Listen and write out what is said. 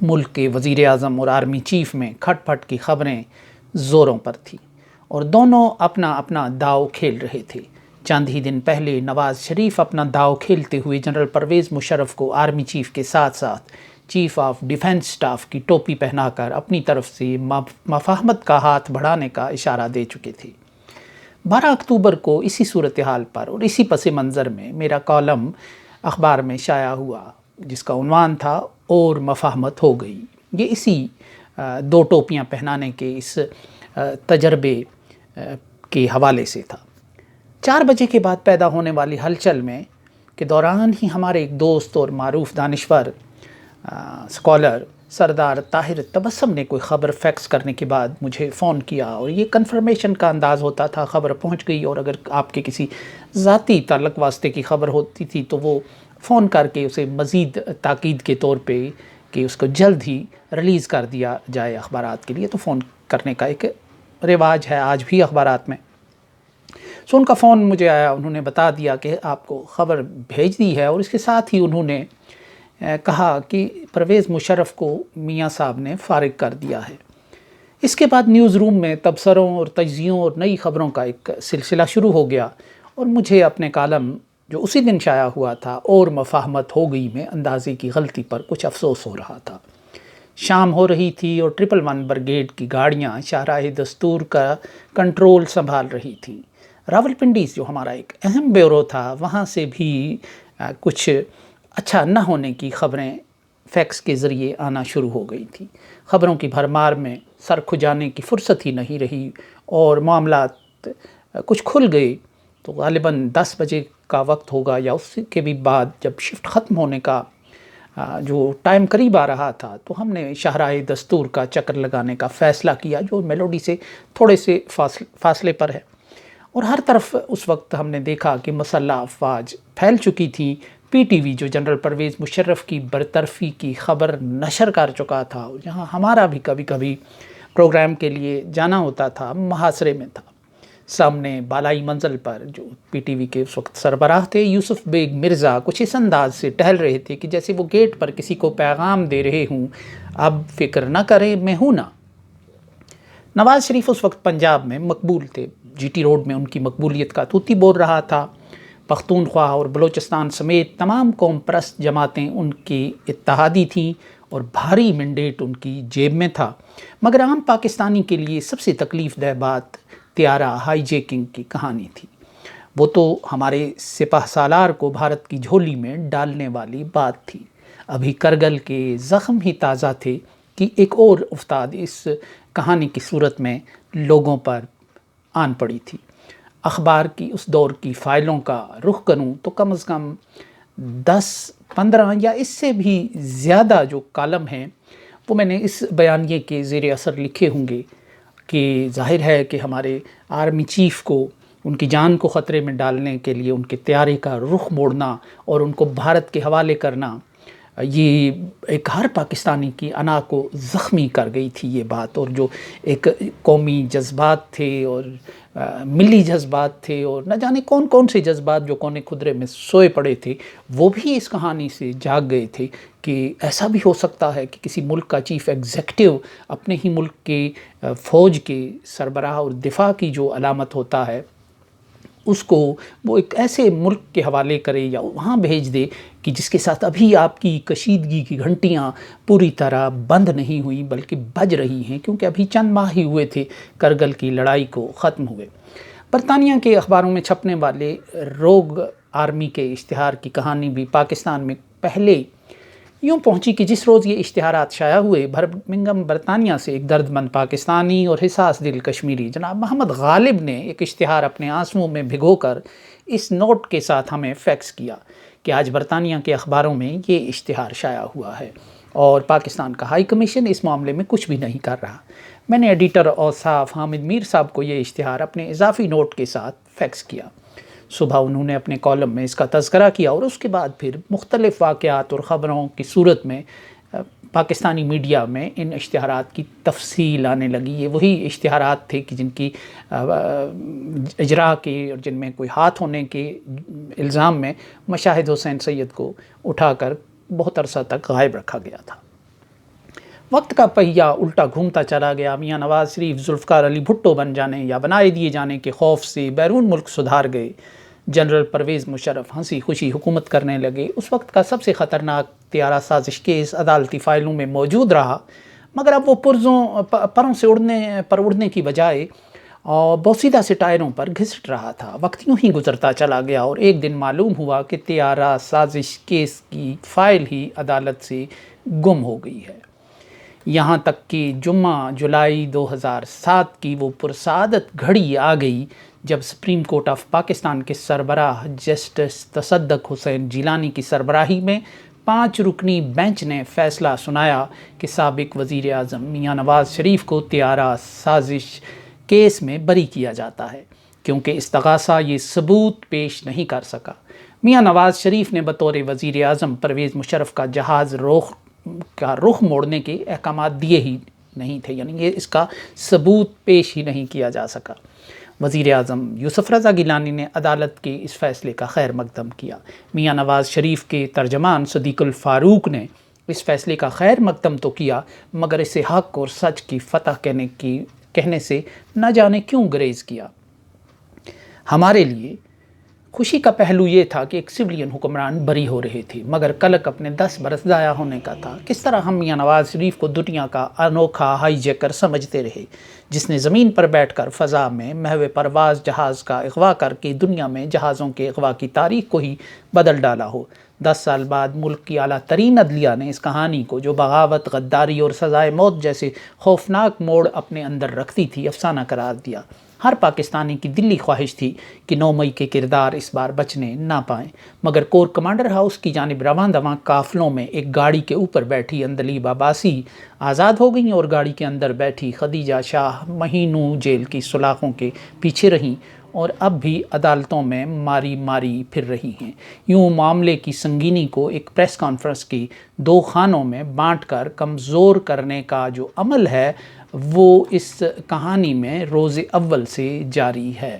ملک کے وزیر اعظم اور آرمی چیف میں کھٹ پھٹ کی خبریں زوروں پر تھیں اور دونوں اپنا اپنا داؤ کھیل رہے تھے۔ چند ہی دن پہلے نواز شریف اپنا داؤ کھیلتے ہوئے جنرل پرویز مشرف کو آرمی چیف کے ساتھ ساتھ چیف آف ڈیفنس سٹاف کی ٹوپی پہنا کر اپنی طرف سے مفاہمت کا ہاتھ بڑھانے کا اشارہ دے چکے تھے۔ 12 اکتوبر کو اسی صورتحال پر اور اسی پس منظر میں میرا کالم اخبار میں شائع ہوا جس کا عنوان تھا اور مفاہمت ہو گئی۔ یہ اسی دو ٹوپیاں پہنانے کے اس تجربے کے حوالے سے تھا۔ 4 بجے کے بعد پیدا ہونے والی ہلچل میں کے دوران ہی ہمارے ایک دوست اور معروف دانشور اسکالر سردار طاہر تبسم نے کوئی خبر فیکس کرنے کے بعد مجھے فون کیا اور یہ کنفرمیشن کا انداز ہوتا تھا خبر پہنچ گئی، اور اگر آپ کے کسی ذاتی تعلق واسطے کی خبر ہوتی تھی تو وہ فون کر کے اسے مزید تاکید کے طور پہ کہ اس کو جلد ہی ریلیز کر دیا جائے اخبارات کے لیے، تو فون کرنے کا ایک رواج ہے آج بھی اخبارات میں۔ سو ان کا فون مجھے آیا، انہوں نے بتا دیا کہ آپ کو خبر بھیج دی ہے، اور اس کے ساتھ ہی انہوں نے کہا کہ پرویز مشرف کو میاں صاحب نے فارغ کر دیا ہے۔ اس کے بعد نیوز روم میں تبصروں اور تجزیوں اور نئی خبروں کا ایک سلسلہ شروع ہو گیا، اور مجھے اپنے کالم جو اسی دن شائع ہوا تھا اور مفاہمت ہو گئی میں اندازے کی غلطی پر کچھ افسوس ہو رہا تھا۔ شام ہو رہی تھی اور 111 بریگیڈ کی گاڑیاں شاہراہ دستور کا کنٹرول سنبھال رہی تھیں۔ راولپنڈی جو ہمارا ایک اہم بیورو تھا، وہاں سے بھی کچھ اچھا نہ ہونے کی خبریں فیکس کے ذریعے آنا شروع ہو گئی تھیں۔ خبروں کی بھرمار میں سر کھجانے کی فرصت ہی نہیں رہی اور معاملات کچھ کھل گئے، تو غالباً 10 بجے کا وقت ہوگا یا اس کے بھی بعد جب شفٹ ختم ہونے کا جو ٹائم قریب آ رہا تھا، تو ہم نے شاہراہ دستور کا چکر لگانے کا فیصلہ کیا جو میلوڈی سے تھوڑے سے فاصلے پر ہے، اور ہر طرف اس وقت ہم نے دیکھا کہ مسلح افواج پھیل چکی تھیں۔ پی ٹی وی جو جنرل پرویز مشرف کی برطرفی کی خبر نشر کر چکا تھا، جہاں ہمارا بھی کبھی کبھی پروگرام کے لیے جانا ہوتا تھا، محاصرے میں تھا۔ سامنے بالائی منزل پر جو پی ٹی وی کے اس وقت سربراہ تھے یوسف بیگ مرزا کچھ اس انداز سے ٹہل رہے تھے کہ جیسے وہ گیٹ پر کسی کو پیغام دے رہے ہوں، اب فکر نہ کریں میں ہوں نا۔ نواز شریف اس وقت پنجاب میں مقبول تھے، جی ٹی روڈ میں ان کی مقبولیت کا توتی بول رہا تھا۔ پختونخوا اور بلوچستان سمیت تمام قوم پرست جماعتیں ان کی اتحادی تھیں اور بھاری مینڈیٹ ان کی جیب میں تھا، مگر عام پاکستانی کے لیے سب سے تکلیف دہ بات طیارہ ہائی جیکنگ کی کہانی تھی۔ وہ تو ہمارے سپہ سالار کو بھارت کی جھولی میں ڈالنے والی بات تھی۔ ابھی کرگل کے زخم ہی تازہ تھے کہ ایک اور افتاد اس کہانی کی صورت میں لوگوں پر آن پڑی تھی۔ اخبار کی اس دور کی فائلوں کا رخ کروں تو کم از کم 10-15 یا اس سے بھی زیادہ جو کالم ہیں وہ میں نے اس بیانیے کے زیر اثر لکھے ہوں گے کہ ظاہر ہے کہ ہمارے آرمی چیف کو ان کی جان کو خطرے میں ڈالنے کے لیے ان کے طیارے کا رخ موڑنا اور ان کو بھارت کے حوالے کرنا، یہ ایک ہر پاکستانی کی انا کو زخمی کر گئی تھی یہ بات، اور جو ایک قومی جذبات تھے اور ملی جذبات تھے اور نہ جانے کون کون سے جذبات جو کونے خدرے میں سوئے پڑے تھے، وہ بھی اس کہانی سے جاگ گئے تھے کہ ایسا بھی ہو سکتا ہے کہ کسی ملک کا چیف ایگزیکٹو اپنے ہی ملک کے فوج کے سربراہ اور دفاع کی جو علامت ہوتا ہے اس کو وہ ایک ایسے ملک کے حوالے کرے یا وہاں بھیج دے کہ جس کے ساتھ ابھی آپ کی کشیدگی کی گھنٹیاں پوری طرح بند نہیں ہوئیں بلکہ بج رہی ہیں، کیونکہ ابھی چند ماہ ہی ہوئے تھے کرگل کی لڑائی کو ختم ہوئے۔ برطانیہ کے اخباروں میں چھپنے والے روگ آرمی کے اشتہار کی کہانی بھی پاکستان میں پہلے یوں پہنچی کہ جس روز یہ اشتہارات شائع ہوئے، برمنگھم برطانیہ سے ایک درد مند پاکستانی اور حساس دل کشمیری جناب محمد غالب نے ایک اشتہار اپنے آنسوؤں میں بھگو کر اس نوٹ کے ساتھ ہمیں فیکس کیا کہ آج برطانیہ کے اخباروں میں یہ اشتہار شائع ہوا ہے اور پاکستان کا ہائی کمیشن اس معاملے میں کچھ بھی نہیں کر رہا۔ میں نے ایڈیٹر اوصاف حامد میر صاحب کو یہ اشتہار اپنے اضافی نوٹ کے ساتھ فیکس کیا۔ صبح انہوں نے اپنے کالم میں اس کا تذکرہ کیا اور اس کے بعد پھر مختلف واقعات اور خبروں کی صورت میں پاکستانی میڈیا میں ان اشتہارات کی تفصیل آنے لگی۔ یہ وہی اشتہارات تھے کہ جن کی اجراء کے اور جن میں کوئی ہاتھ ہونے کے الزام میں مشاہد حسین سید کو اٹھا کر بہت عرصہ تک غائب رکھا گیا تھا۔ وقت کا پہیہ الٹا گھومتا چلا گیا. میاں نواز شریف ذوالفقار علی بھٹو بن جانے یا بنائے دیے جانے کے خوف سے بیرون ملک سدھار گئے. جنرل پرویز مشرف ہنسی خوشی حکومت کرنے لگے. اس وقت کا سب سے خطرناک طیارہ سازش کیس عدالتی فائلوں میں موجود رہا، مگر اب وہ پروں سے اڑنے کی بجائے بوسیدہ سے ٹائروں پر گھسٹ رہا تھا. وقت یوں ہی گزرتا چلا گیا اور ایک دن معلوم ہوا کہ طیارہ سازش کیس کی فائل ہی عدالت سے گم ہو گئی ہے. یہاں تک کہ جمعہ جولائی 2007 کی وہ پرسعادت گھڑی آ گئی جب سپریم کورٹ آف پاکستان کے سربراہ جسٹس تصدق حسین جیلانی کی سربراہی میں 5 رکنی بینچ نے فیصلہ سنایا کہ سابق وزیر اعظم میاں نواز شریف کو طیارہ سازش کیس میں بری کیا جاتا ہے کیونکہ استغاثہ یہ ثبوت پیش نہیں کر سکا. میاں نواز شریف نے بطور وزیر اعظم پرویز مشرف کا جہاز رخ موڑنے کے احکامات دیے ہی نہیں تھے، یعنی یہ اس کا ثبوت پیش ہی نہیں کیا جا سکا. وزیر اعظم یوسف رضا گیلانی نے عدالت کے اس فیصلے کا خیر مقدم کیا. میاں نواز شریف کے ترجمان صدیق الفاروق نے اس فیصلے کا خیر مقدم تو کیا، مگر اسے حق اور سچ کی فتح کہنے سے نہ جانے کیوں گریز کیا. ہمارے لیے خوشی کا پہلو یہ تھا کہ ایک سویلین حکمران بری ہو رہے تھے، مگر کلک اپنے 10 برس ضائع ہونے کا تھا. کس طرح ہم میاں نواز شریف کو دنیا کا انوکھا ہائی جیکر سمجھتے رہے جس نے زمین پر بیٹھ کر فضا میں محو پرواز جہاز کا اغوا کر کے دنیا میں جہازوں کے اغوا کی تاریخ کو ہی بدل ڈالا ہو. 10 سال بعد ملک کی اعلیٰ ترین عدلیہ نے اس کہانی کو جو بغاوت، غداری اور سزائے موت جیسے خوفناک موڑ اپنے اندر رکھتی تھی افسانہ قرار دیا. ہر پاکستانی کی دلی خواہش تھی کہ 9 مئی کے کردار اس بار بچنے نہ پائیں، مگر کور کمانڈر ہاؤس کی جانب رواں دواں قافلوں میں ایک گاڑی کے اوپر بیٹھی اندلیب عباسی آزاد ہو گئیں اور گاڑی کے اندر بیٹھی خدیجہ شاہ مہینوں جیل کی سلاخوں کے پیچھے رہیں اور اب بھی عدالتوں میں ماری پھر رہی ہیں. یوں معاملے کی سنگینی کو ایک پریس کانفرنس کی 2 خانوں میں بانٹ کر کمزور کرنے کا جو عمل ہے وہ اس کہانی میں روز اول سے جاری ہے.